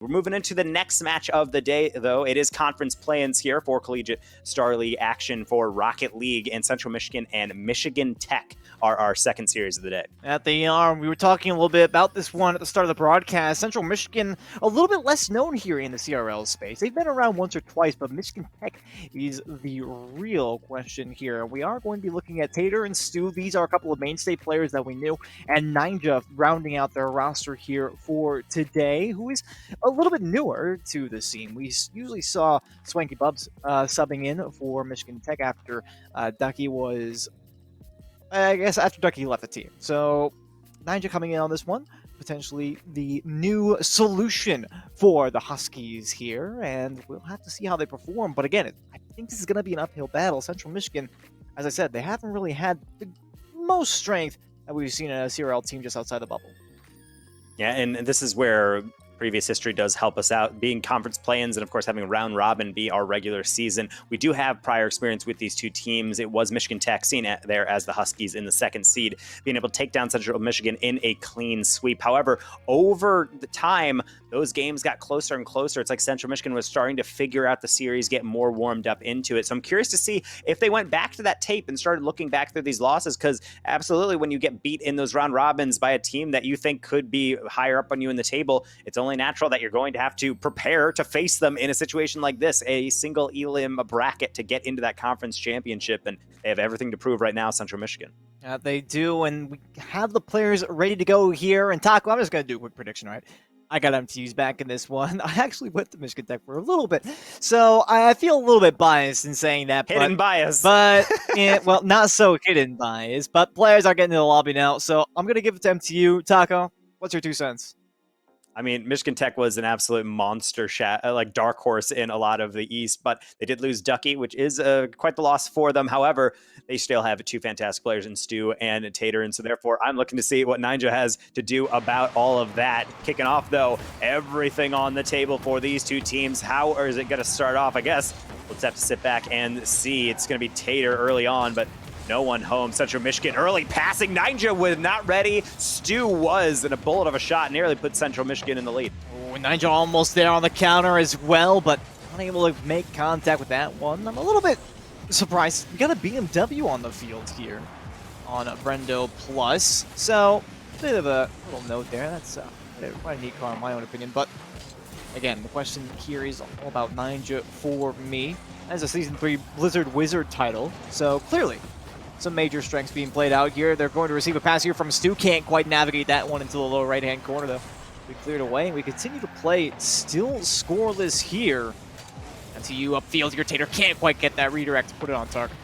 We're moving into the next match of the day, though. It is conference play-ins here for Collegiate Starleague action for Rocket League, and Central Michigan and Michigan Tech are our second series of the day. They are. We were talking a little bit about this one at the start of the broadcast. Central Michigan, a little bit less known here in the CRL space. They've been around once or twice, but Michigan Tech is the real question here. We are going to be looking at Tater and Stu. These are a couple of mainstay players that we knew, and Ninja rounding out their roster here for today, who is a little bit newer to the scene. We usually saw Swanky Bubs subbing in for Michigan Tech after Ducky was... I guess after Ducky left the team. So Ninja coming in on this one, potentially the new solution for the Huskies here, and we'll have to see how they perform. But again, I think this is going to be an uphill battle. Central Michigan, as I said, they haven't really had the most strength that we've seen in a CRL team just outside the bubble. Yeah, and this is where previous history does help us out, being conference play-ins and of course having round robin be our regular season. We do have prior experience with these two teams. It was Michigan Tech seen there as the Huskies in the second seed, being able to take down Central Michigan in a clean sweep. However, over the time, those games got closer and closer. It's like Central Michigan was starting to figure out the series, get more warmed up into it. So I'm curious to see if they went back to that tape and started looking back through these losses, because absolutely when you get beat in those round robins by a team that you think could be higher up on you in the table, it's only natural that you're going to have to prepare to face them in a situation like this, a single elim bracket to get into that conference championship, and they have everything to prove right now, Central Michigan. They do, and we have the players ready to go here. And Taco, I'm just going to do a quick prediction, right? I got MTUs back in this one. I actually went to Michigan Tech for a little bit, so I feel a little bit biased in saying that. Hidden bias. But, well, not so hidden bias, but players are getting to the lobby now, so I'm going to give it to MTU. Taco, what's your 2 cents? I mean, Michigan Tech was an absolute monster like dark horse in a lot of the East, but they did lose Ducky, which is quite the loss for them. However, they still have 2 fantastic players in Stu and Tater, and so therefore I'm looking to see what Ninja has to do about all of that. Kicking off, though, everything on the table for these two teams. How is it going to start off? I guess we'll just have to sit back and see. It's going to be Tater early on, but no one home. Central Michigan early passing. Ninja was not ready. Stu was, and a bullet of a shot nearly put Central Michigan in the lead. Oh, Ninja almost there on the counter as well, but unable to make contact with that one. I'm a little bit surprised. We got a BMW on the field here on Brendo Plus. So, a bit of a little note there. That's quite a neat car in my own opinion. But again, the question here is all about Ninja for me. As a Season 3 Blizzard Wizard title. So, clearly, some major strengths being played out here. They're going to receive a pass here from Stu. Can't quite navigate that one into the lower right-hand corner, though. We cleared away, and we continue to play still scoreless here. MTU upfield here. Tater can't quite get that redirect to put it on target.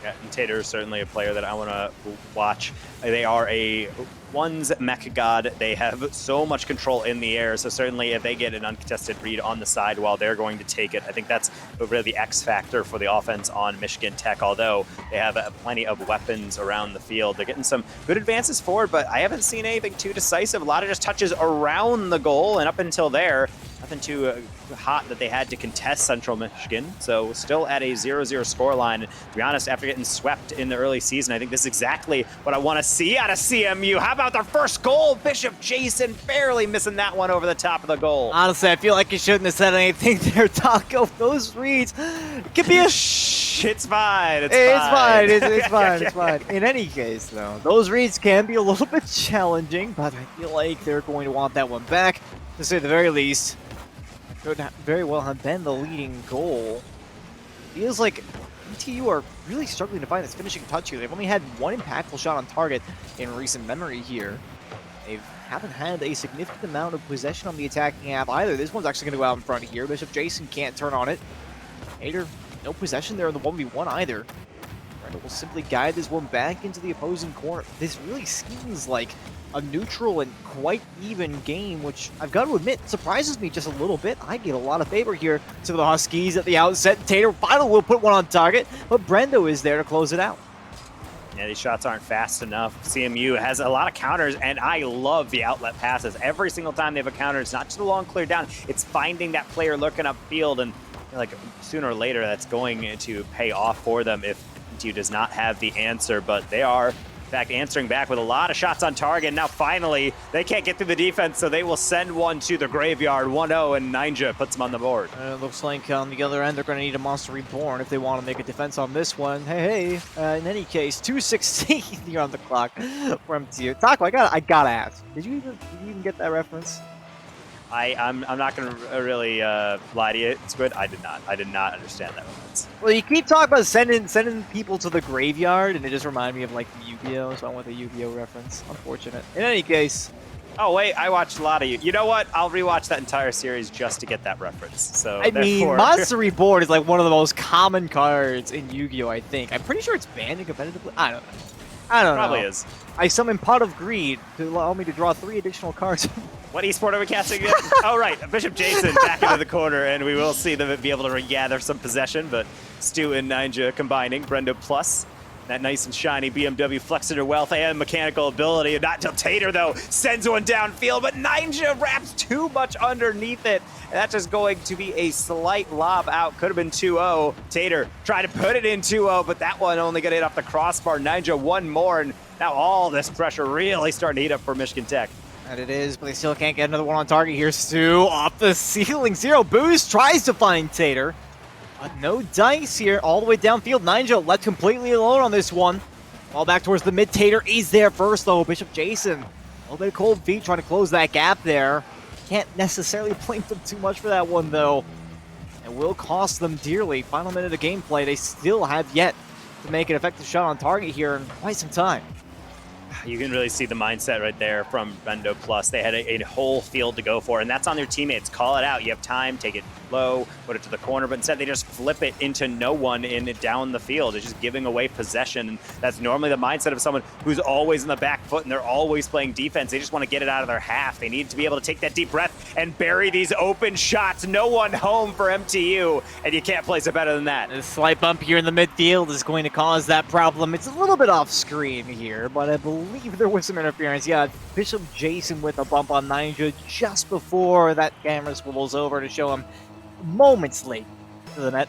Yeah, and Tater is certainly a player that I want to watch. They are a one's mech god. They have so much control in the air, so certainly if they get an uncontested read on the side while they're going to take it, I think that's really the X factor for the offense on Michigan Tech, although they have plenty of weapons around the field. They're getting some good advances forward, but I haven't seen anything too decisive. A lot of just touches around the goal, and up until there, nothing too hot that they had to contest Central Michigan. So still at a 0-0 scoreline. To be honest, after getting swept in the early season, I think this is exactly what I want to see out of CMU. How about their first goal? Bishop Jason barely missing that one over the top of the goal. Honestly, I feel like you shouldn't have said anything there, Taco. Those reads could be a Shh, it's fine. It's fine. It's fine. In any case, though, those reads can be a little bit challenging, but I feel like they're going to want that one back, to say the very least. Could very well have been the leading goal. Feels like MTU are really struggling to find this finishing touch here. They've only had 1 impactful shot on target in recent memory here. They haven't had a significant amount of possession on the attacking half either. This one's actually going to go out in front here. Bishop Jason can't turn on it. Hater, no possession there in the 1v1 either. Brenda will simply guide this one back into the opposing corner. This really seems like a neutral and quite even game, which I've got to admit surprises me just a little bit. I get a lot of favor here to the Huskies at the outset. Tater finally will put one on target, but Brendo is there to close it out. Yeah, these shots aren't fast enough. CMU has a lot of counters, and I love the outlet passes. Every single time they have a counter, it's not just a long clear down, it's finding that player looking upfield, and like sooner or later that's going to pay off for them if MTU does not have the answer. But they are In fact, answering back with a lot of shots on target. Now, finally, they can't get through the defense, so they will send one to the graveyard. 1-0, and Ninja puts them on the board. It looks like on the other end, they're going to need a Monster Reborn if they want to make a defense on this one. Hey, in any case, 2:16 here on the clock for MTU. Taco, I gotta ask, did you even get that reference? I'm not going to really lie to you. It's good. I did not understand that reference. Well, you keep talking about sending people to the graveyard, and it just reminded me of like Yu-Gi-Oh, so I went with a Yu-Gi-Oh reference. Unfortunate. In any case. Oh wait, I watched a lot of you. You know what? I'll rewatch that entire series just to get that reference. So I mean, Monster Reborn is like one of the most common cards in Yu-Gi-Oh, I think. I'm pretty sure it's banned competitively. I don't know. Probably is. I summon Pot of Greed to allow me to draw 3 additional cards. What esport are we casting again? Oh, right. Bishop Jason back into the corner, and we will see them be able to regather some possession, but Stu and Ninja combining. Brendo plus that nice and shiny BMW Flexeter wealth and mechanical ability. And not until Tater, though, sends one downfield, but Ninja wraps too much underneath it. And that's just going to be a slight lob out. Could have been 2-0. Tater tried to put it in 2-0, but that one only got hit off the crossbar. Ninja one more, and now all this pressure really starting to heat up for Michigan Tech. And it is, but they still can't get another one on target here. Stu off the ceiling. Zero boost, tries to find Tater. But no dice here, all the way downfield. Ninja left completely alone on this one. Ball back towards the mid. Tater is there first, though. Bishop Jason, a little bit of cold feet trying to close that gap there. Can't necessarily blame them too much for that one, though. It will cost them dearly. Final minute of gameplay. They still have yet to make an effective shot on target here in quite some time. You can really see the mindset right there from Brendo Plus. They had a whole field to go for, and that's on their teammates. Call it out. You have time, take it low, put it to the corner, but instead they just flip it into no one and down the field. It's just giving away possession, and that's normally the mindset of someone who's always in the back foot and they're always playing defense. They just want to get it out of their half. They need to be able to take that deep breath and bury these open shots. No one home for MTU, and you can't place it better than that. A slight bump here in the midfield is going to cause that problem. It's a little bit off screen here, but I believe there was some interference. Yeah, Bishop Jason with a bump on Ninja just before that camera swivels over to show him moments late to the net.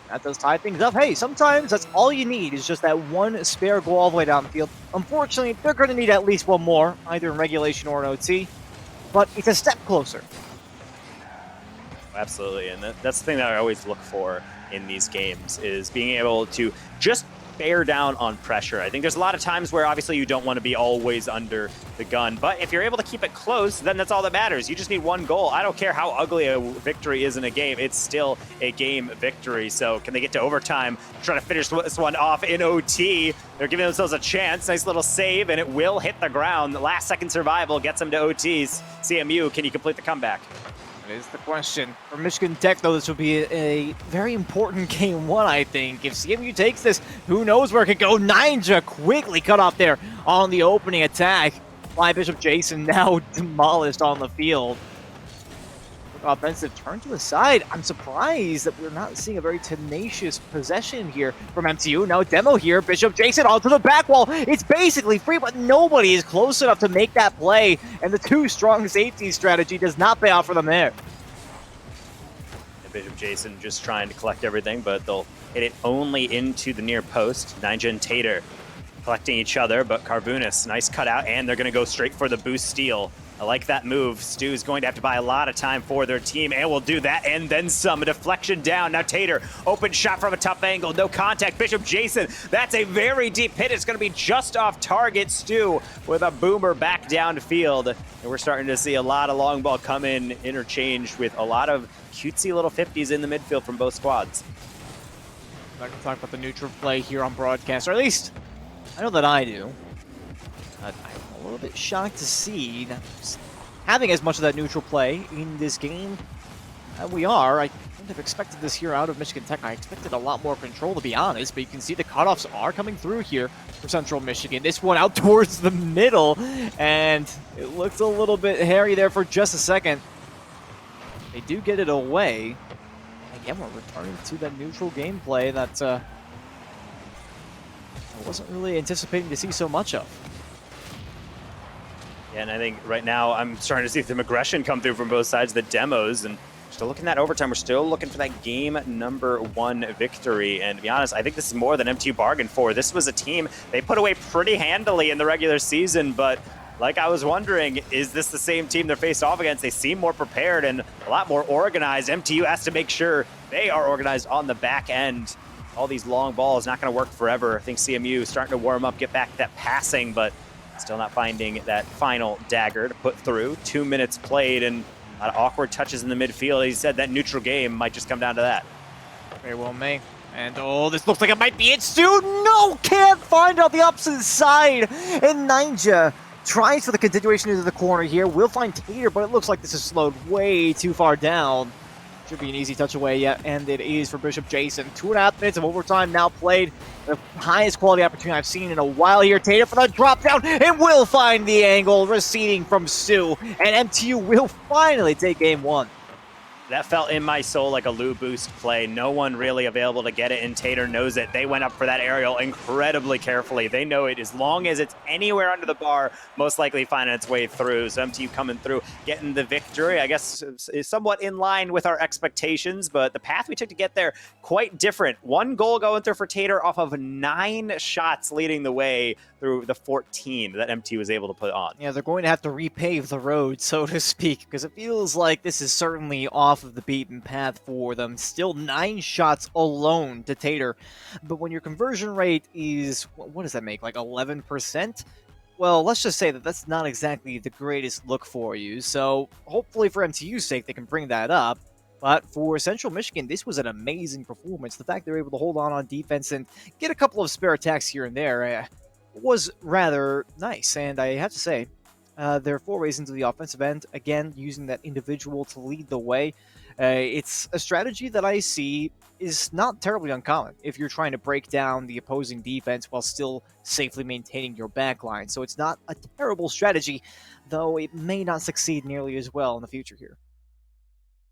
That does tie things up. Hey, sometimes that's all you need is just that one spare goal all the way down the field. Unfortunately, they're going to need at least one more, either in regulation or in OT, but it's a step closer. Absolutely, and that's the thing that I always look for in these games is being able to just bear down on pressure. I think there's a lot of times where obviously you don't want to be always under the gun, but if you're able to keep it close, then that's all that matters. You just need one goal. I don't care how ugly a victory is in a game, it's still a game victory. So can they get to overtime, try to finish this one off in OT? They're giving themselves a chance. Nice little save, and it will hit the ground. The last second survival gets them to OTs. CMU, can you complete the comeback? That is the question. For Michigan Tech, though, this would be a very important game one, I think. If CMU takes this, who knows where it could go. Ninja quickly cut off there on the opening attack. By Bishop Jason now demolished on the field. Offensive turn to the side. I'm surprised that we're not seeing a very tenacious possession here from MTU. Now demo here. Bishop Jason onto the back wall. It's basically free, but nobody is close enough to make that play. And the too strong safety strategy does not pay off for them there. And Bishop Jason just trying to collect everything, but they'll hit it only into the near post. Ninja and Tater collecting each other, but Carbunas, nice cutout, and they're going to go straight for the boost steal. I like that move. Stu's going to have to buy a lot of time for their team, and will do that, and then some. A deflection down. Now Tater, open shot from a tough angle. No contact. Bishop Jason, that's a very deep hit. It's going to be just off target. Stu with a boomer back downfield. And we're starting to see a lot of long ball come in, interchanged with a lot of cutesy little 50s in the midfield from both squads. I'm not going to talk about the neutral play here on broadcast, or at least I know that I do. I'm a little bit shocked to see that having as much of that neutral play in this game we are. I wouldn't have expected this here out of Michigan Tech. I expected a lot more control, to be honest, but you can see the cutoffs are coming through here for Central Michigan. This one out towards the middle, and it looks a little bit hairy there for just a second. They do get it away. Again, we're returning to that neutral gameplay that I wasn't really anticipating to see so much of. Yeah, and I think right now I'm starting to see some aggression come through from both sides of the demos, and Still looking at overtime. We're still looking for that game number 1 victory. And to be honest, I think this is more than MTU bargained for. This was a team they put away pretty handily in the regular season, but like I was wondering, is this the same team they're faced off against? They seem more prepared and a lot more organized. MTU has to make sure they are organized on the back end. All these long balls not going to work forever. I think CMU is starting to warm up, get back to that passing, but still not finding that final dagger to put through. 2 minutes played and a lot of awkward touches in the midfield. He said that neutral game might just come down to that. Very well may. And oh, this looks like it might be it, Stu. No, can't find it on the opposite side. And Ninja tries for the continuation into the corner here. Will find Tater, but it looks like this is slowed way too far down. Should be an easy touch away, yeah, and it is for Bishop Jason. 2.5 minutes of overtime now played. The highest quality opportunity I've seen in a while here. Tater for the drop down, and will find the angle, receding from Stu. And MTU will finally take game 1. That felt in my soul like a Lou boost play. No one really available to get it, and Tater knows it. They went up for that aerial incredibly carefully. They know it as long as it's anywhere under the bar, most likely finding its way through. So MTU coming through, getting the victory, I guess is somewhat in line with our expectations, but the path we took to get there, quite different. 1 goal going through for Tater off of 9 shots leading the way through the 14 that MTU was able to put on. Yeah, they're going to have to repave the road, so to speak, because it feels like this is certainly off of the beaten path for them. Still 9 shots alone to Tater. But when your conversion rate is, what does that make, like 11%? Well, let's just say that that's not exactly the greatest look for you. So hopefully for MTU's sake, they can bring that up. But for Central Michigan, this was an amazing performance. The fact they're able to hold on defense and get a couple of spare attacks here and there was rather nice. And I have to say, their forays into the offensive end, again, using that individual to lead the way, it's a strategy that I see is not terribly uncommon if you're trying to break down the opposing defense while still safely maintaining your backline. So it's not a terrible strategy, though it may not succeed nearly as well in the future here.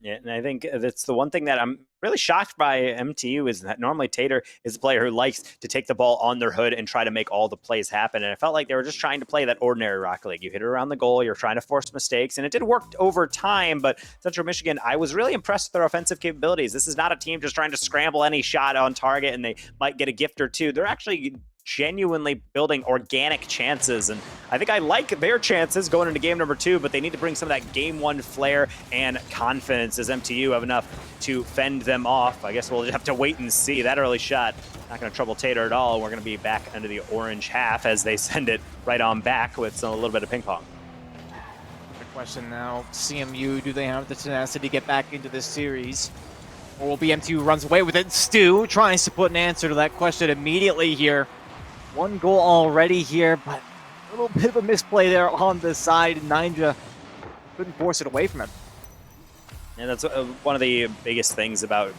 Yeah, and I think that's the one thing that I'm really shocked by MTU is that normally Tater is a player who likes to take the ball on their hood and try to make all the plays happen. And I felt like they were just trying to play that ordinary Rocket League. You hit it around the goal, you're trying to force mistakes, and it did work over time. But Central Michigan, I was really impressed with their offensive capabilities. This is not a team just trying to scramble any shot on target and they might get a gift or two. They're actually genuinely building organic chances, and I think I like their chances going into game number 2, but they need to bring some of that game 1 flair and confidence. As MTU have enough to fend them off? I guess we'll just have to wait and see. That early shot not going to trouble Tater at all. We're going to be back under the orange half as they send it right on back with a little bit of ping pong. The question now, CMU, do they have the tenacity to get back into this series? Or will BM2 runs away with it? Stu tries to put an answer to that question immediately here. 1 goal already here, but a little bit of a misplay there on the side. Ninja couldn't force it away from him. And that's one of the biggest things about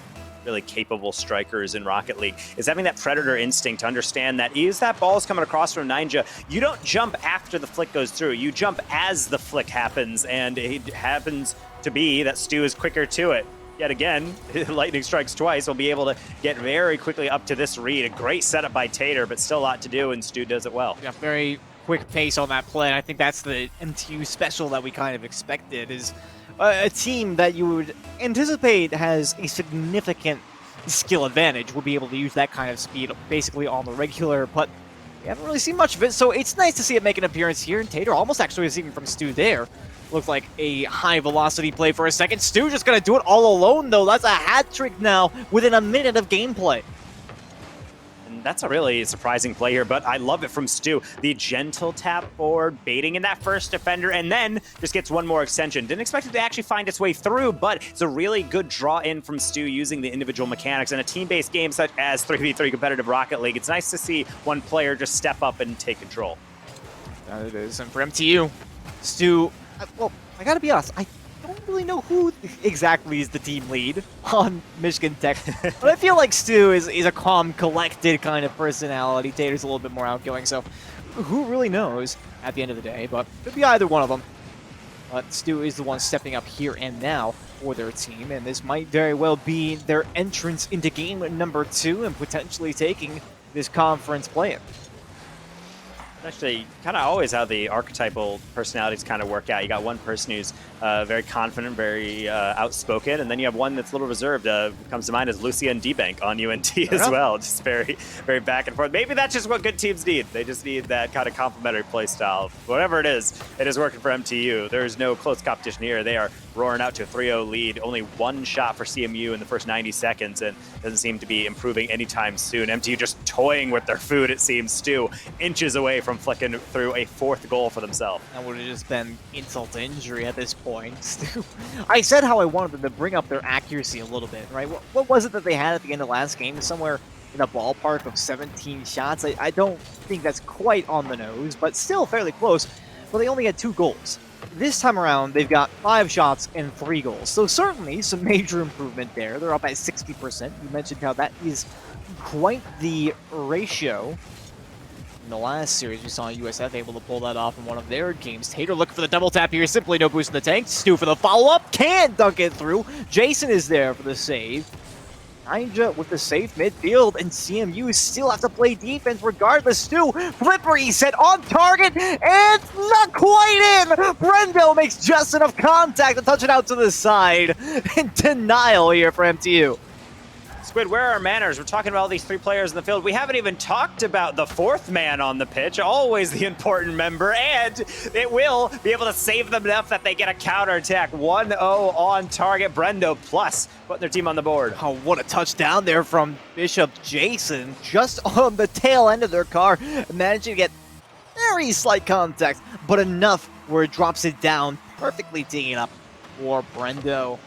really capable strikers in Rocket League is having that predator instinct to understand that as that ball is coming across from Ninja, you don't jump after the flick goes through. You jump as the flick happens, and it happens to be that Stu is quicker to it. Yet again, lightning strikes twice. We'll be able to get very quickly up to this read. A great setup by Tater, but still a lot to do, and Stu does it well. Yeah, very quick pace on that play. And I think that's the MTU special that we kind of expected, is a team that you would anticipate has a significant skill advantage would be able to use that kind of speed basically on the regular, but we haven't really seen much of it, so it's nice to see it make an appearance here, and Tater almost actually receiving from Stu there. Looked like a high-velocity play for a second. Stu just going to do it all alone, though. That's a hat trick now within a minute of gameplay. And that's a really surprising play here, but I love it from Stu. The gentle tap forward, baiting in that first defender, and then just gets 1 more extension. Didn't expect it to actually find its way through, but it's a really good draw in from Stu using the individual mechanics. In a team-based game such as 3v3 competitive Rocket League, it's nice to see one player just step up and take control. That it is. And for MTU, Stu... well, I gotta be honest, I don't really know who exactly is the team lead on Michigan Tech, but I feel like Stu is a calm, collected kind of personality. Tater's a little bit more outgoing, so who really knows at the end of the day, but could be either one of them. But Stu is the one stepping up here and now for their team, and this might very well be their entrance into game number 2 and potentially taking this conference play-in. Actually, kind of always how the archetypal personalities kind of work out. You got one person who's very confident, very outspoken, and then you have one that's a little reserved. Comes to mind as Lucia and D-Bank on UNT as well. Just very, very back and forth. Maybe that's just what good teams need. They just need that kind of complementary play style. Whatever it is working for MTU. There is no close competition here. They are roaring out to a 3-0 lead. Only one shot for CMU in the first 90 seconds, and doesn't seem to be improving anytime soon. MTU just toying with their food, it seems. Stu inches away from flicking through a 4th goal for themselves. That would have just been insult to injury at this point. I said how I wanted them to bring up their accuracy a little bit, right? What was it that they had at the end of last game? Somewhere in a ballpark of 17 shots. I don't think that's quite on the nose, but still fairly close. Well, they only had 2 goals. This time around, they've got 5 shots and 3 goals. So certainly some major improvement there. They're up at 60%. You mentioned how that is quite the ratio. In the last series, we saw USF able to pull that off in one of their games. Tater looking for the double tap here. Simply no boost in the tank. Stu for the follow-up. Can't dunk it through. Jason is there for the save. Ninja with the safe midfield, and CMU still have to play defense regardless. Stu, flipper, he set on target, and not quite in! Brendo makes just enough contact to touch it out to the side. In denial here for MTU. Squid, where are our manners? We're talking about all these 3 players in the field. We haven't even talked about the 4th man on the pitch, always the important member, and it will be able to save them enough that they get a counterattack. 1-0 on target. Brendo plus putting their team on the board. Oh, what a touchdown there from Bishop Jason, just on the tail end of their car, managing to get very slight contact, but enough where it drops it down, perfectly teeing it up for Brendo.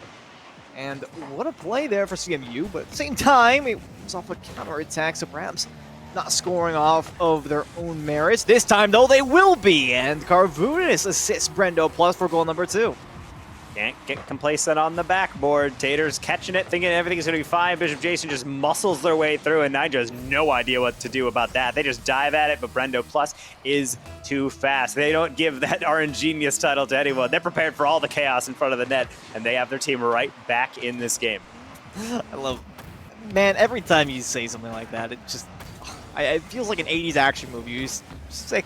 And what a play there for CMU, but at the same time, it was off a counterattack, so perhaps not scoring off of their own merits. This time, though, they will be, and Carvunis assists Brendo plus for goal number 2. Can't get complacent on the backboard. Tater's catching it, thinking everything's going to be fine. Bishop Jason just muscles their way through, and Ninja has no idea what to do about that. They just dive at it, but Brendo Plus is too fast. They don't give that RNGenius title to anyone. They're prepared for all the chaos in front of the net, and they have their team right back in this game. I love... Man, every time you say something like that, it just... it feels like an 80s action movie. You just say,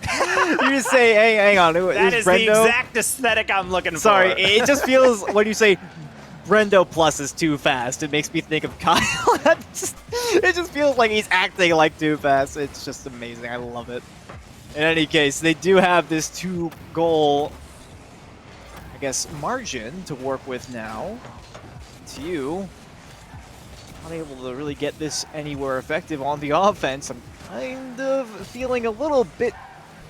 hey, hang on. That is Brendo? the exact aesthetic I'm looking for. Sorry, it just feels, when you say Brendo Plus is too fast, it makes me think of Kyle. It just feels like he's acting like too fast. It's just amazing. I love it. In any case, they do have this 2-goal, I guess, margin to work with now. TU unable to really get this anywhere effective on the offense. I'm kind of feeling a little bit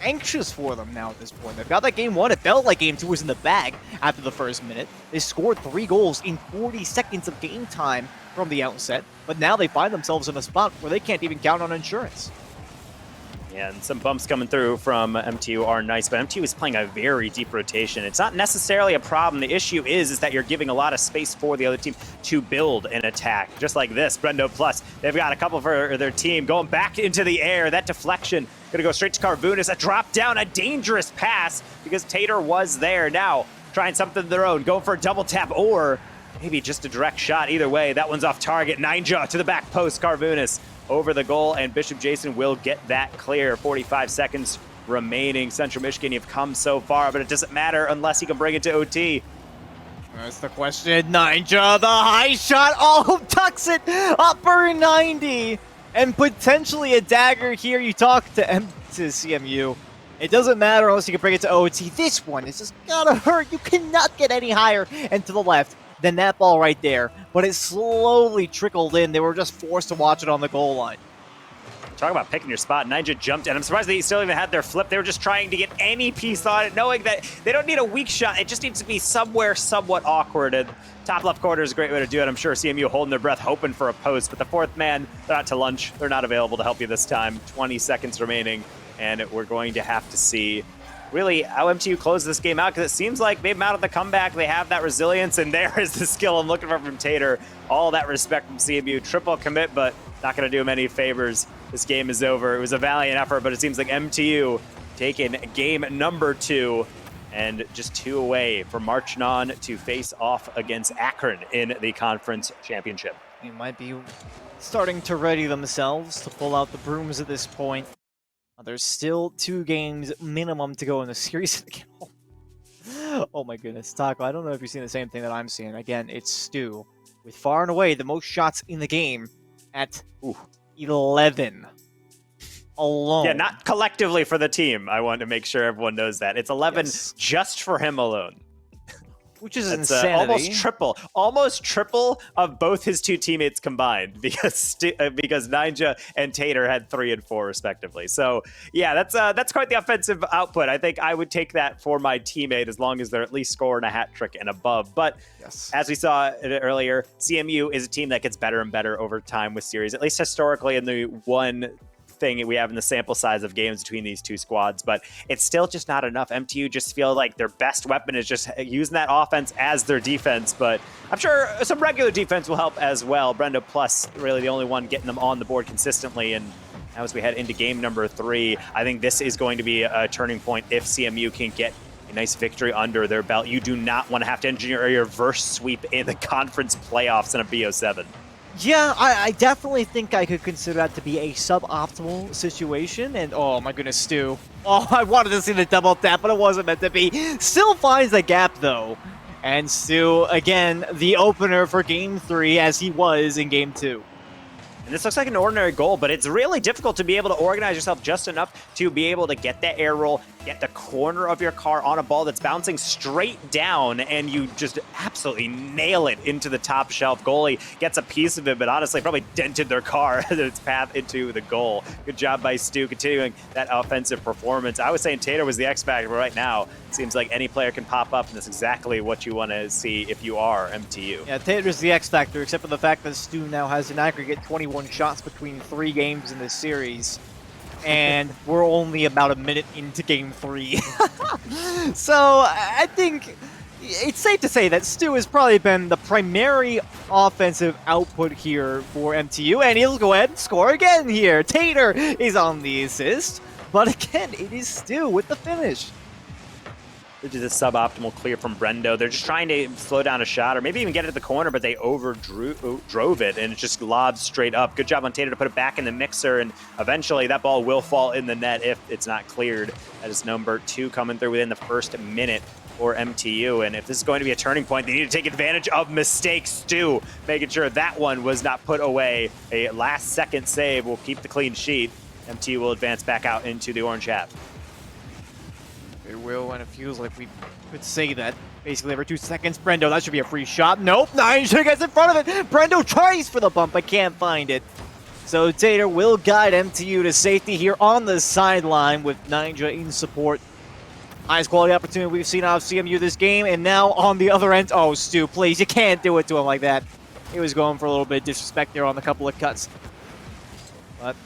anxious for them now at this point. They've got that game 1. It felt like game 2 was in the bag after the first minute. They scored 3 goals in 40 seconds of game time from the outset, but now they find themselves in a spot where they can't even count on insurance. Yeah, and some bumps coming through from MTU are nice, but MTU is playing a very deep rotation. It's not necessarily a problem. The issue is that you're giving a lot of space for the other team to build an attack. Just like this, Brendo Plus, they've got a couple for their team going back into the air. That deflection gonna go straight to Carvunis. A drop down, a dangerous pass because Tater was there. Now trying something of their own, going for a double tap or maybe just a direct shot. Either way, that one's off target. Ninja to the back post, Carvunis over the goal, and Bishop Jason will get that clear. 45 seconds remaining. Central Michigan, you've come so far, but it doesn't matter unless he can bring it to OT. That's the question. Ninja, the high shot. Oh, tucks it upper 90. And potentially a dagger here. You talk to CMU. It doesn't matter unless you can bring it to OT. This one is just gotta hurt. You cannot get any higher and to the left than that ball right there. But it slowly trickled in. They were just forced to watch it on the goal line. Talk about picking your spot. Ninja jumped, and I'm surprised they still even had their flip. They were just trying to get any piece on it, knowing that they don't need a weak shot. It just needs to be somewhere somewhat awkward. And top left corner is a great way to do it. I'm sure CMU holding their breath, hoping for a post. But the 4th man, they're out to lunch. They're not available to help you this time. 20 seconds remaining, and we're going to have to see really how MTU closes this game out, because it seems like they've mounted the comeback. They have that resilience, and there is the skill I'm looking for from Tater. All that respect from CMU. Triple commit, but not going to do him any favors. This game is over. It was a valiant effort, but it seems like MTU taking game number 2 and just 2 away from marching on to face off against Akron in the conference championship. They might be starting to ready themselves to pull out the brooms at this point. There's still 2 games minimum to go in the series. Oh my goodness, Taco, I don't know if you're seeing the same thing that I'm seeing. Again, it's Stu with far and away the most shots in the game at Ooh. 11 alone. Yeah, not collectively for the team. I want to make sure everyone knows that. It's 11 just for him alone. Which is That's insanity. almost triple of both his two teammates combined, because Ninja and Tater had 3 and 4 respectively. So yeah, that's quite the offensive output. I think I would take that for my teammate as long as they're at least scoring a hat trick and above. But as we saw earlier, CMU is a team that gets better and better over time with series, at least historically in the one thing we have in the sample size of games between these two squads, but it's still just not enough. MTU just feel like their best weapon is just using that offense as their defense, but I'm sure some regular defense will help as well. Brendo Plus really the only one getting them on the board consistently, and now as we head into game number 3, I think this is going to be a turning point if CMU can get a nice victory under their belt. You do not want to have to engineer a reverse sweep in the conference playoffs in a BO7. Yeah, I definitely think I could consider that to be a suboptimal situation. And oh my goodness, Stu. Oh, I wanted to see the double tap, but it wasn't meant to be. Still finds the gap though. And Stu, again, the opener for game 3 as he was in game 2. And this looks like an ordinary goal, but it's really difficult to be able to organize yourself just enough to be able to get that air roll, get the corner of your car on a ball that's bouncing straight down, and you just absolutely nail it into the top shelf. Goalie gets a piece of it, but honestly probably dented their car as its path into the goal. Good job by Stu continuing that offensive performance. I was saying Tater was the X factor, but right now it seems like any player can pop up, and that's exactly what you want to see if you are MTU. Yeah, Tater's the X factor, except for the fact that Stu now has an aggregate 21 shots between 3 games in this series. And we're only about a minute into game 3. So I think it's safe to say that Stu has probably been the primary offensive output here for MTU, and he'll go ahead and score again here. Tater is on the assist, but again, it is Stu with the finish. This is a suboptimal clear from Brendo. They're just trying to slow down a shot or maybe even get it to the corner, but they drove it, and it just lobs straight up. Good job on Tater to put it back in the mixer, and eventually that ball will fall in the net if it's not cleared. That is number 2 coming through within the first minute for MTU, and if this is going to be a turning point, they need to take advantage of mistakes too, making sure that one was not put away. A last-second save will keep the clean sheet. MTU will advance back out into the orange hat. It will, and it feels like we could say that basically every 2 seconds. Brendo, that should be a free shot. Nope, Ninja gets in front of it. Brendo tries for the bump, but can't find it. So Tater will guide MTU to safety here on the sideline with Ninja in support. Highest quality opportunity we've seen out of CMU this game, and now on the other end. Oh, Stu, please, you can't do it to him like that. He was going for a little bit of disrespect there on a couple of cuts. But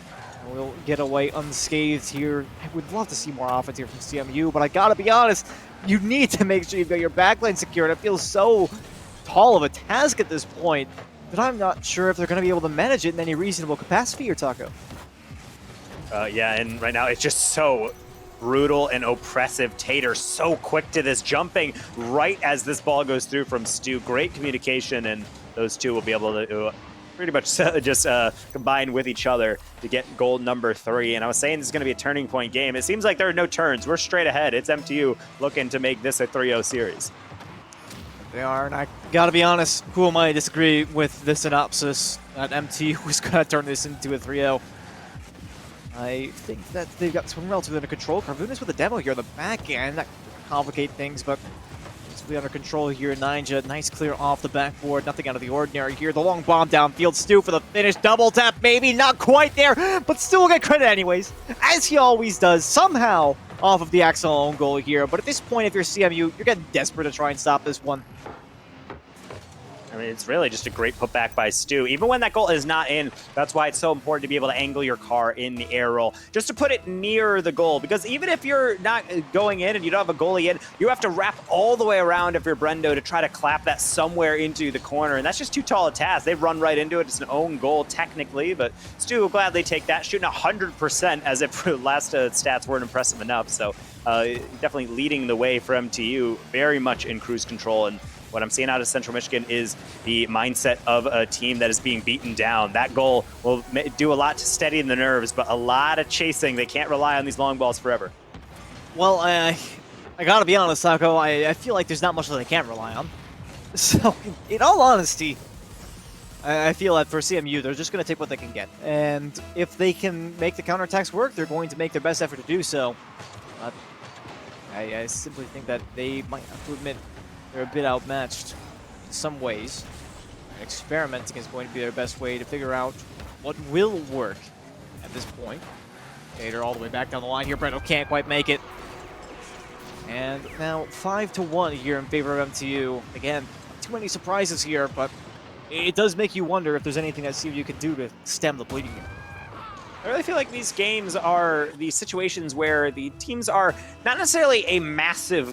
we'll get away unscathed here. I would love to see more offense here from CMU, but I gotta be honest, you need to make sure you've got your backline secured. It feels so tall of a task at this point that I'm not sure if they're going to be able to manage it in any reasonable capacity here, Taco. Yeah, and right now it's just so brutal and oppressive. Tater so quick to this, jumping right as this ball goes through from Stu. Great communication, and those two will be able to pretty much just combine with each other to get goal number 3. And I was saying this is going to be a turning point game. It seems like there are no turns. We're straight ahead. It's MTU looking to make this a 3-0 series. They are, and I gotta be honest, who am I to disagree with the synopsis that MTU was going to turn this into a 3-0? I think that they've got this one relatively under control. Carvunas with a demo here on the back end. That could complicate things, but relatively under control here. Ninja, nice clear off the backboard. Nothing out of the ordinary here. The long bomb downfield. Stu for the finish. Double tap, maybe. Not quite there, but still will get credit anyways, as he always does, somehow off of the Axel own goal here. But at this point, if you're CMU, you're getting desperate to try and stop this one. I mean, it's really just a great putback by Stu. Even when that goal is not in, that's why it's so important to be able to angle your car in the air roll, just to put it near the goal. Because even if you're not going in and you don't have a goalie in, you have to wrap all the way around if you're Brendo to try to clap that somewhere into the corner. And that's just too tall a task. They run right into it. It's an own goal technically, but Stu will gladly take that, shooting 100% as if last stats weren't impressive enough. So definitely leading the way for MTU, very much in cruise control. And what I'm seeing out of Central Michigan is the mindset of a team that is being beaten down. That goal will do a lot to steady the nerves, but a lot of chasing. They can't rely on these long balls forever. Well, I gotta be honest, Taco, I feel like there's not much that they can rely on. So, in all honesty, I feel that for CMU, they're just going to take what they can get. And if they can make the counterattacks work, they're going to make their best effort to do so. I simply think that they might have to admit they're a bit outmatched in some ways. And experimenting is going to be their best way to figure out what will work at this point. Gator all the way back down the line here. Brendo can't quite make it. And now 5-1 here in favor of MTU. Again, not too many surprises here, but it does make you wonder if there's anything that CMU can do to stem the bleeding here. I really feel like these games are these situations where the teams are not necessarily a massive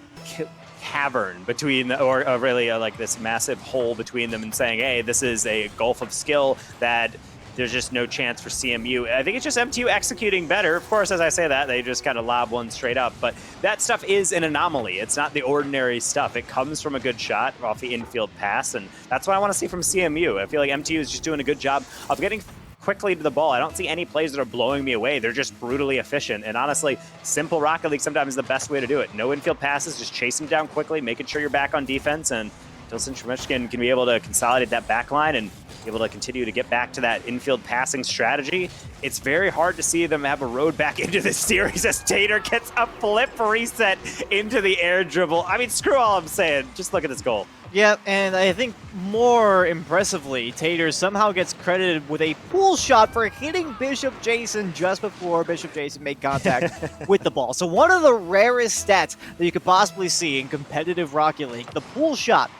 cavern between, or really like this massive hole between them, and saying, hey, this is a gulf of skill that there's just no chance for CMU. I think it's just MTU executing better. Of course, as I say that, they just kind of lob one straight up, but that stuff is an anomaly. It's not the ordinary stuff. It comes from a good shot off the infield pass, and that's what I want to see from CMU. I feel like MTU is just doing a good job of getting quickly to the ball. I don't see any plays that are blowing me away. They're just brutally efficient, and honestly, simple Rocket League sometimes is the best way to do it. No infield passes, just chase them down quickly, making sure you're back on defense, and until Central Michigan can be able to consolidate that back line and be able to continue to get back to that infield passing strategy, it's very hard to see them have a road back into this series as Tater gets a flip reset into the air dribble. I mean, screw all I'm saying. Just look at this goal. Yeah, and I think more impressively, Tater somehow gets credited with a pool shot for hitting Bishop Jason just before Bishop Jason made contact with the ball. So one of the rarest stats that you could possibly see in competitive Rocket League, the pool shot.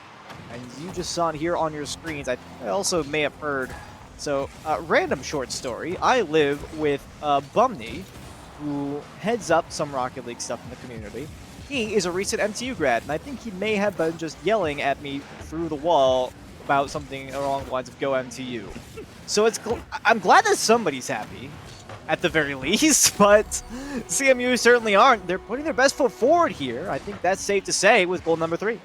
And you just saw it here on your screens. I also may have heard. So, random short story. I live with Bumney, who heads up some Rocket League stuff in the community. He is a recent MTU grad, and I think he may have been just yelling at me through the wall about something along the lines of "Go MTU." So I'm glad that somebody's happy, at the very least. But CMU certainly aren't. They're putting their best foot forward here. I think that's safe to say with goal number 3.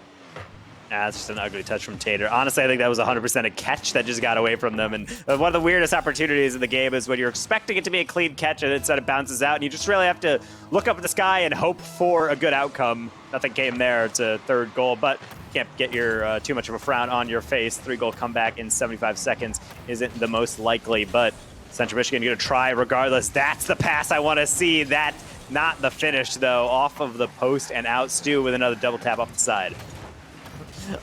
That's just an ugly touch from Tater. Honestly, I think that was 100% a catch that just got away from them. And one of the weirdest opportunities in the game is when you're expecting it to be a clean catch and instead it bounces out, and you just really have to look up at the sky and hope for a good outcome. Nothing came there. It's a third goal, but can't get your too much of a frown on your face. 3-goal comeback in 75 seconds isn't the most likely, but Central Michigan going to try regardless. That's the pass I want to see. That not the finish, though. Off of the post and out. Stu with another double tap off the side.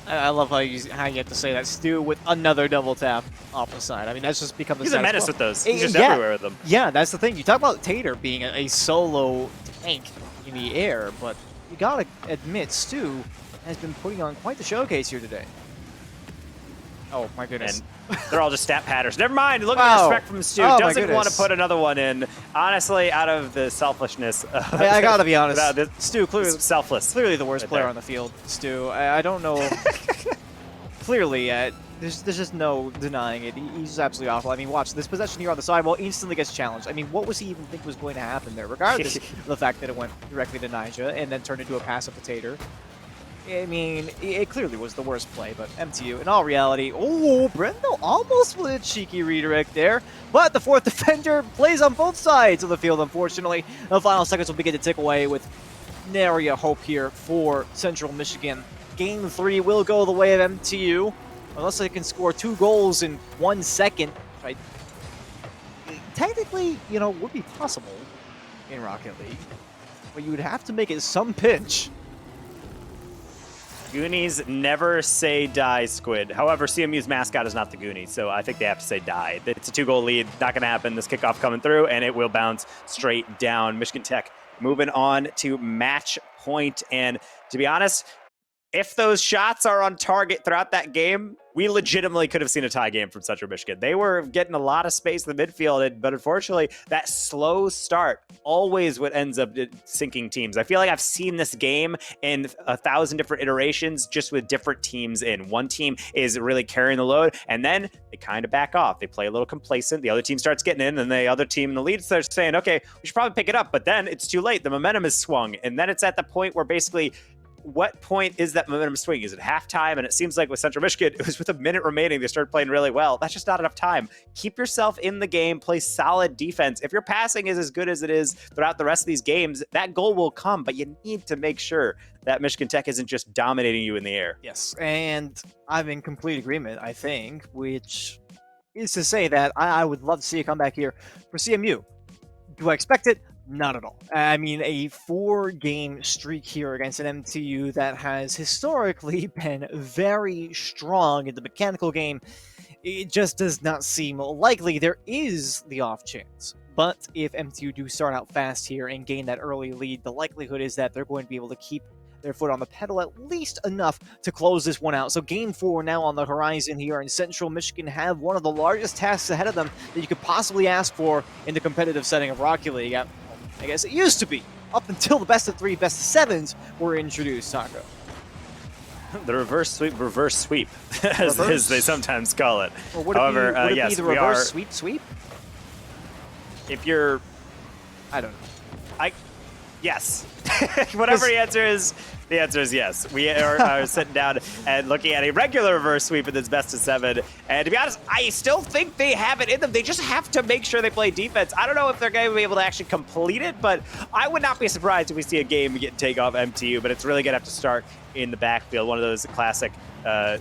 I love how you have to say that. Stu with another double tap off the side. I mean, that's just become the He's a menace with those. He's just yeah, everywhere with them. Yeah, that's the thing. You talk about Tater being a solo tank in the air, but you gotta admit, Stu has been putting on quite the showcase here today. Oh, my goodness. And they're all just stat patterns. Never mind. Look at Wow. the respect from Stu. Oh, Doesn't want to put another one in. Honestly, out of the selfishness. I gotta be honest. Stu, clearly, selfless. Clearly the worst right player there on the field, Stu. I don't know. Clearly, there's just no denying it. He's just absolutely awful. I mean, watch this possession here on the sidewall instantly gets challenged. I mean, what was he even think was going to happen there? Regardless of the fact that it went directly to Nija and then turned into a pass up to Tater. I mean, it clearly was the worst play, but MTU, in all reality, oh, Brendo almost with a cheeky redirect there, but the fourth defender plays on both sides of the field, unfortunately. The final seconds will begin to tick away with nary a hope here for Central Michigan. Game 3 will go the way of MTU, unless they can score 2 goals in 1 second, which technically, you know, would be possible in Rocket League, but you would have to make it some pinch. Goonies never say die, Squid. However, CMU's mascot is not the Goonies, so I think they have to say die. It's a 2-goal lead. Not going to happen. This kickoff coming through, and it will bounce straight down. Michigan Tech moving on to match point. And to be honest, if those shots are on target throughout that game, we legitimately could have seen a tie game from Central Michigan. They were getting a lot of space in the midfield, but unfortunately, that slow start always what ends up sinking teams. I feel like I've seen this game in 1,000 different iterations, just with different teams in. One team is really carrying the load, and then they kind of back off. They play a little complacent. The other team starts getting in, and the other team in the lead starts saying, okay, we should probably pick it up, but then it's too late. The momentum is swung, and then it's at the point where basically what point is that momentum swing? Is it halftime? And it seems like with Central Michigan, it was with a minute remaining, they started playing really well. That's just not enough time. Keep yourself in the game, play solid defense. If your passing is as good as it is throughout the rest of these games, that goal will come, but you need to make sure that Michigan Tech isn't just dominating you in the air. Yes, and I'm in complete agreement, I think, which is to say that I would love to see a comeback here for CMU. Do I expect it? Not at all. I mean, a 4-game streak here against an MTU that has historically been very strong in the mechanical game, it just does not seem likely. There is the off chance. But if MTU do start out fast here and gain that early lead, the likelihood is that they're going to be able to keep their foot on the pedal at least enough to close this one out. So game 4 now on the horizon here, and Central Michigan have one of the largest tasks ahead of them that you could possibly ask for in the competitive setting of Rocket League. I guess it used to be, up until the best of 3, best of 7s were introduced, Taco. The reverse sweep, as they sometimes call it. Or would However, it be, yes, the we reverse are. sweep? If you're, I don't know. Yes. Whatever the answer is yes. We are sitting down and looking at a regular reverse sweep in this best of 7. And to be honest, I still think they have it in them. They just have to make sure they play defense. I don't know if they're going to be able to actually complete it, but I would not be surprised if we see a game get take off MTU, but it's really going to have to start in the backfield. One of those classic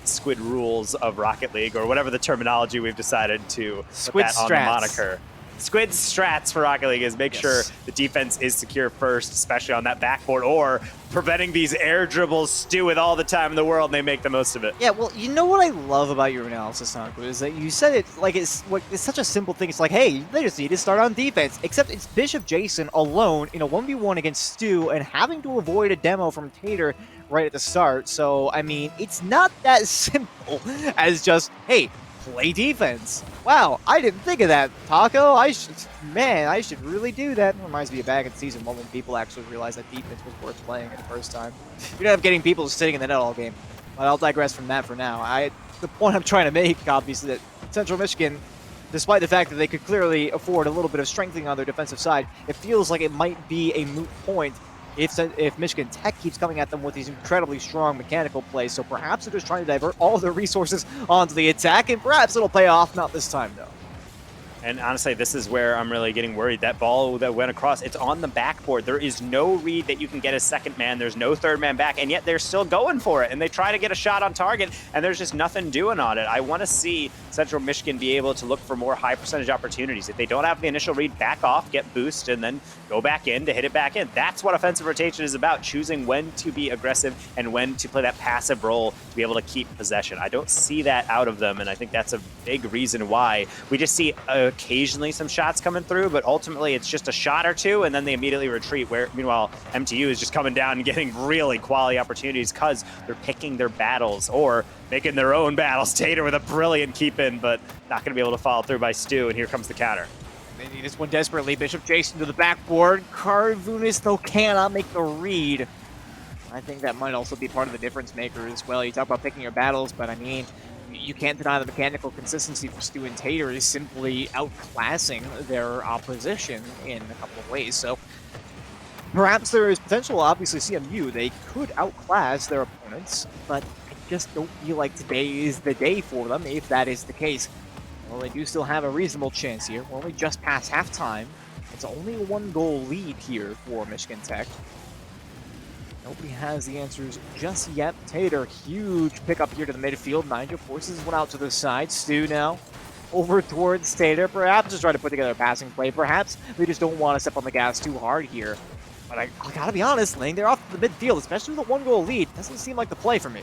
squid rules of Rocket League, or whatever the terminology we've decided to Squid put that on the moniker. Squid strats for Rocket League is make sure the defense is secure first, especially on that backboard, or preventing these air dribbles stew with all the time in the world, and they make the most of it. Yeah, well, you know what I love about your analysis, Taco, is that you said it like it's such a simple thing. It's like, hey, they just need to start on defense. Except it's Bishop Jason alone in a 1v1 against Stu and having to avoid a demo from Tater right at the start. So, I mean, it's not that simple as just, hey, play defense. Wow, I didn't think of that, Taco. I should really do that. It reminds me of back in season 1 when people actually realized that defense was worth playing at the first time. You ended up getting people sitting in the net all game. But I'll digress from that for now. The point I'm trying to make, obviously, that Central Michigan, despite the fact that they could clearly afford a little bit of strengthening on their defensive side, it feels like it might be a moot point if Michigan Tech keeps coming at them with these incredibly strong mechanical plays. So perhaps they're just trying to divert all their resources onto the attack, and perhaps it'll pay off. Not this time, though. And honestly, this is where I'm really getting worried. That ball that went across, it's on the backboard. There is no read that you can get a second man. There's no third man back, and yet they're still going for it. And they try to get a shot on target, and there's just nothing doing on it. I want to see Central Michigan be able to look for more high percentage opportunities. If they don't have the initial read, back off, get boost, and then go back in to hit it back in. That's what offensive rotation is about, choosing when to be aggressive and when to play that passive role to be able to keep possession. I don't see that out of them, and I think that's a big reason why we just see occasionally some shots coming through, but ultimately it's just a shot or two, and then they immediately retreat, where meanwhile MTU is just coming down and getting really quality opportunities because they're picking their battles or making their own battles. Tater with a brilliant keep in, but not going to be able to follow through by Stu, and here comes the counter. They need this one desperately. Bishop Jason to the backboard. Carvunis, though, cannot make the read. I think that might also be part of the difference maker as well. You talk about picking your battles, but I mean, you can't deny the mechanical consistency for Stu and Tater is simply outclassing their opposition in a couple of ways. So perhaps there is potential. Obviously, CMU, they could outclass their opponents, but I just don't feel like today is the day for them if that is the case. Well, they do still have a reasonable chance here. We're only just past halftime. It's only a 1-goal lead here for Michigan Tech. Nobody has the answers just yet. Tater, huge pickup here to the midfield. Nigel forces one out to the side. Stu now over towards Tater. Perhaps just trying to put together a passing play. Perhaps they just don't want to step on the gas too hard here. But I gotta be honest, laying there off the midfield, especially with a 1-goal lead, doesn't seem like the play for me.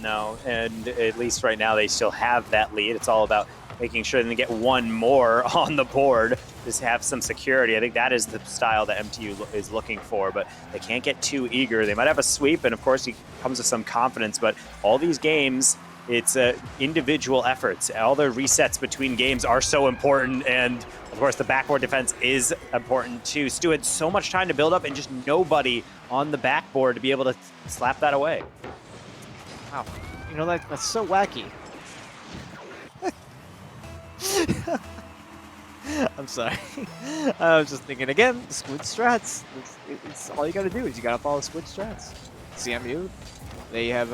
No, and at least right now they still have that lead. It's all about making sure they get one more on the board, just have some security. I think that is the style that MTU is looking for, but they can't get too eager. They might have a sweep, and of course he comes with some confidence, but all these games, it's individual efforts. All the resets between games are so important, and of course the backboard defense is important too. Stu had so much time to build up and just nobody on the backboard to be able to slap that away. Wow, you know, that's so wacky. I'm sorry. I was just thinking again, squid strats. It's all you gotta do is you gotta follow squid strats. CMU, they have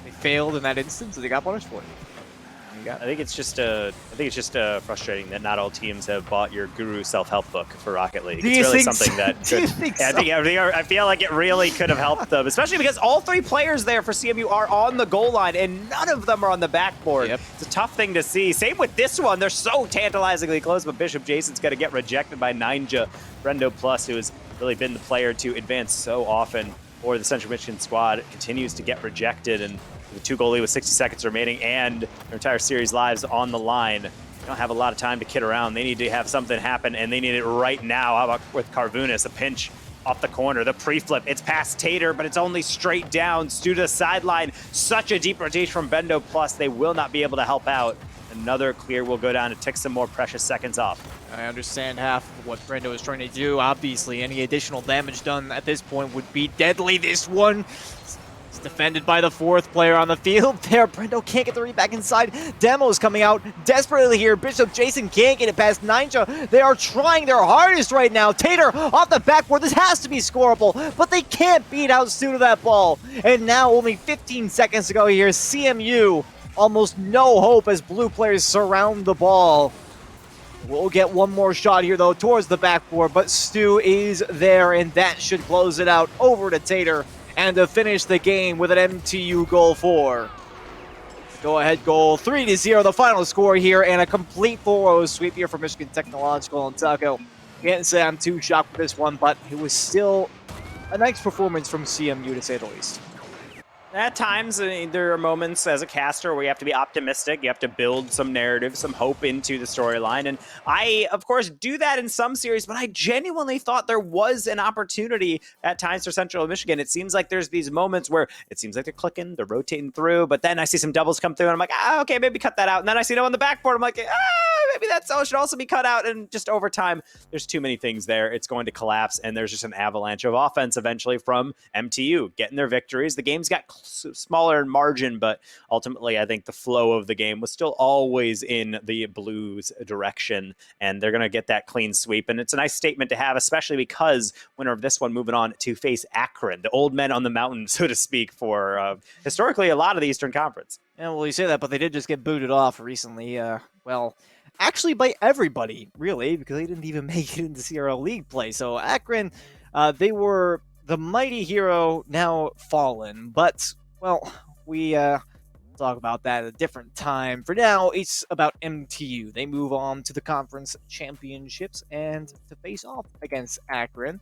they failed in that instance, so they got punished for it. I think it's just frustrating that not all teams have bought your Guru self-help book for Rocket League. Do It's you really think something so? that Do you could, think yeah, so? I feel like it really could have helped them, especially because all 3 players there for CMU are on the goal line and none of them are on the backboard. Yep. It's a tough thing to see. Same with this one. They're so tantalizingly close, but Bishop Jason's going to get rejected by Ninja. Brendo Plus, who has really been the player to advance so often for the Central Michigan squad, continues to get rejected, and the 2-goal lead with 60 seconds remaining and their entire series lives on the line. They don't have a lot of time to kid around. They need to have something happen, and they need it right now. How about with Carvunas, a pinch off the corner, the pre-flip. It's past Tater, but it's only straight down. Stu to the sideline. Such a deep rotation from Bendo Plus. They will not be able to help out. Another clear will go down to tick some more precious seconds off. I understand half of what Brendo is trying to do. Obviously, any additional damage done at this point would be deadly. This one is defended by the 4th player on the field there. Brendo can't get the read back inside. Demo's coming out desperately here. Bishop Jason can't get it past Ninja. They are trying their hardest right now. Tater off the backboard. This has to be scoreable, but they can't beat out Stu to that ball. And now only 15 seconds to go here. CMU, almost no hope as blue players surround the ball. We'll get one more shot here, though, towards the backboard, but Stu is there, and that should close it out over to Tater and to finish the game with an MTU goal 4. Go-ahead goal, 3-0, the final score here, and a complete 4-0 sweep here for Michigan Technological and Taco. Can't say I'm too shocked with this one, but it was still a nice performance from CMU, to say the least. At times, there are moments as a caster where you have to be optimistic. You have to build some narrative, some hope into the storyline. And I, of course, do that in some series, but I genuinely thought there was an opportunity at times for Central Michigan. It seems like there's these moments where it seems like they're clicking, they're rotating through, but then I see some doubles come through, and I'm like, okay, maybe cut that out. And then I see them on the backboard. I'm like, maybe that should also be cut out. And just over time, there's too many things there. It's going to collapse, and there's just an avalanche of offense eventually from MTU getting their victories. The game's got smaller in margin, but ultimately I think the flow of the game was still always in the Blues direction, and they're going to get that clean sweep. And it's a nice statement to have, especially because winner of this one moving on to face Akron, the old men on the mountain, so to speak, for historically a lot of the Eastern Conference. Yeah, well, you say that, but they did just get booted off recently. Well, actually by everybody, really, because they didn't even make it into CRL League play. So Akron, they were the mighty hero, now fallen. But, well, we talk about that at a different time. For now, it's about MTU. They move on to the conference championships and to face off against Akron.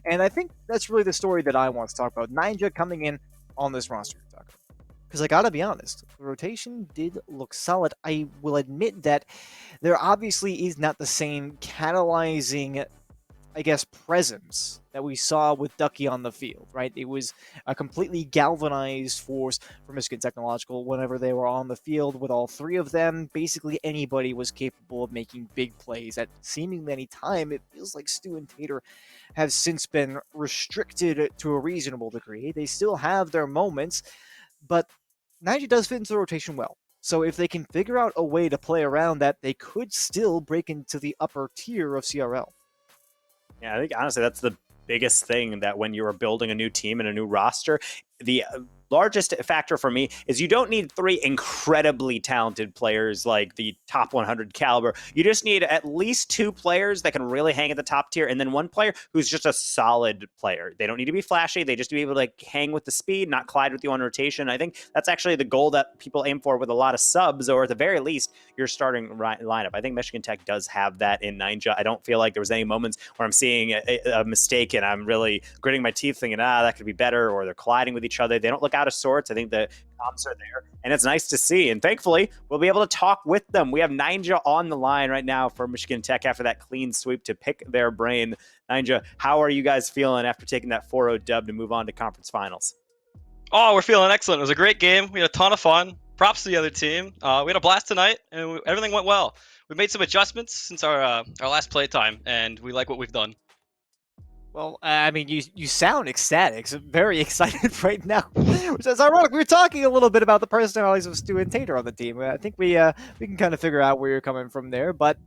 And I think that's really the story that I want to talk about. Ninja coming in on this roster, because I gotta be honest, the rotation did look solid. I will admit that there obviously is not the same catalyzing, I guess, presence that we saw with Ducky on the field, right? It was a completely galvanized force for Michigan Technological whenever they were on the field with all 3 of them. Basically, anybody was capable of making big plays at seemingly any time. It feels like Stu and Tater have since been restricted to a reasonable degree. They still have their moments, but Ninja does fit into the rotation well. So if they can figure out a way to play around that, they could still break into the upper tier of CRL. Yeah, I think honestly that's the biggest thing, that when you are building a new team and a new roster, the largest factor for me is you don't need 3 incredibly talented players like the top 100 caliber. You just need at least 2 players that can really hang at the top tier, and then 1 player who's just a solid player. They don't need to be flashy. They just need to be able to hang with the speed, not collide with you on rotation. I think that's actually the goal that people aim for with a lot of subs, or at the very least, your starting lineup. I think Michigan Tech does have that in Ninja. I don't feel like there was any moments where I'm seeing a mistake and I'm really gritting my teeth thinking, that could be better, or they're colliding with each other. They don't look out of sorts. I think the comps are there, and it's nice to see. And thankfully, we'll be able to talk with them. We have Ninja on the line right now for Michigan Tech after that clean sweep to pick their brain. Ninja, how are you guys feeling after taking that 4-0 dub to move on to conference finals? Oh, we're feeling excellent. It was a great game. We had a ton of fun. Props to the other team. We had a blast tonight, and everything went well. We made some adjustments since our last playtime, and we like what we've done. Well, I mean, you sound ecstatic, so very excited right now. Which is ironic. We were talking a little bit about the personalities of Stu and Tater on the team. I think we can kind of figure out where you're coming from there. But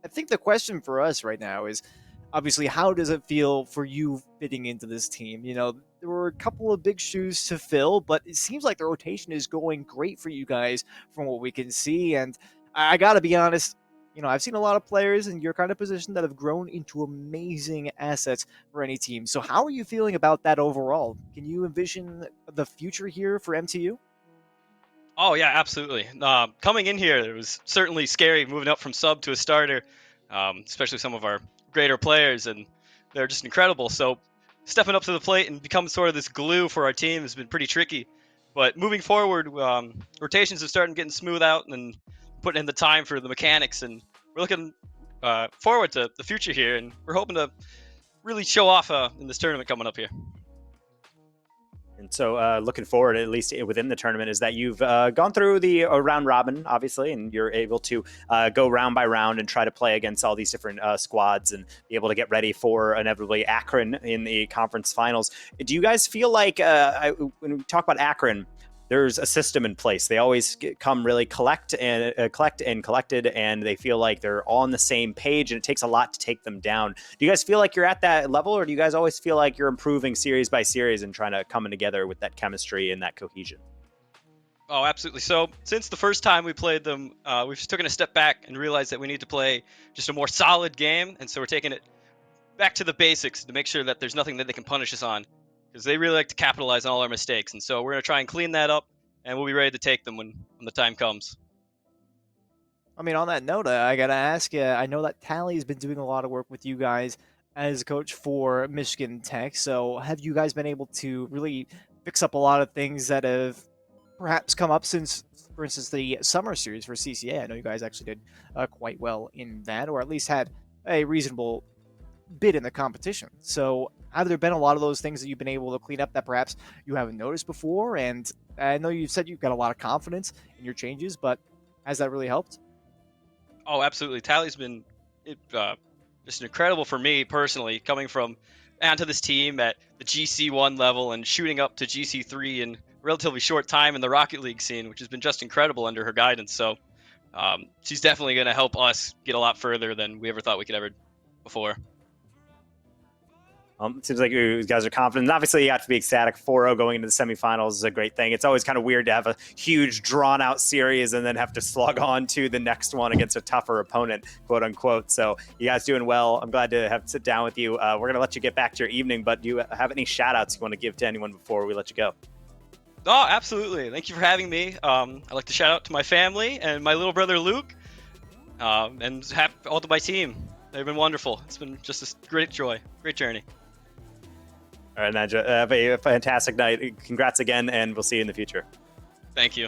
I think the question for us right now is obviously how does it feel for you fitting into this team? You know, there were a couple of big shoes to fill, but it seems like the rotation is going great for you guys from what we can see. And I got to be honest, you know, I've seen a lot of players in your kind of position that have grown into amazing assets for any team. So, how are you feeling about that overall? Can you envision the future here for MTU? Oh yeah, absolutely. Coming in here, it was certainly scary moving up from sub to a starter, especially some of our greater players, and they're just incredible. So stepping up to the plate and becoming sort of this glue for our team has been pretty tricky. But moving forward, rotations are starting getting smooth out and putting in the time for the mechanics, and we're looking forward to the future here, and we're hoping to really show off in this tournament coming up here. And so, looking forward, at least within the tournament, is that you've gone through the round robin, obviously, and you're able to go round by round and try to play against all these different squads and be able to get ready for inevitably Akron in the conference finals. Do you guys feel like when we talk about Akron, there's a system in place? They always come really collected, and they feel like they're all on the same page, and it takes a lot to take them down. Do you guys feel like you're at that level, or do you guys always feel like you're improving series by series and trying to come together with that chemistry and that cohesion? Oh, absolutely. So since the first time we played them, we've just taken a step back and realized that we need to play just a more solid game, and so we're taking it back to the basics to make sure that there's nothing that they can punish us on, because they really like to capitalize on all our mistakes. And so we're going to try and clean that up, and we'll be ready to take them when the time comes. I mean, on that note, I gotta ask you. I know that Tally's been doing a lot of work with you guys as a coach for Michigan Tech. So, have you guys been able to really fix up a lot of things that have perhaps come up since, for instance, the summer series for CCA? I know you guys actually did quite well in that, or at least had a reasonable bid in the competition. So, have there been a lot of those things that you've been able to clean up that perhaps you haven't noticed before? And I know you said you've got a lot of confidence in your changes, but has that really helped? Oh, absolutely. Tally's been just incredible for me personally, coming from onto this team at the GC1 level and shooting up to GC3 in a relatively short time in the Rocket League scene, which has been just incredible under her guidance. So she's definitely going to help us get a lot further than we ever thought we could ever before. It seems like you guys are confident. And obviously, you have to be ecstatic. 4-0 going into the semifinals is a great thing. It's always kind of weird to have a huge, drawn-out series and then have to slug on to the next one against a tougher opponent, quote unquote. So you guys doing well. I'm glad to have sit down with you. We're going to let you get back to your evening, but do you have any shout-outs you want to give to anyone before we let you go? Oh, absolutely. Thank you for having me. I'd like to shout out to my family and my little brother Luke, and all to my team. They've been wonderful. It's been just a great joy, great journey. All right, Nadja, have a fantastic night. Congrats again, and we'll see you in the future. Thank you.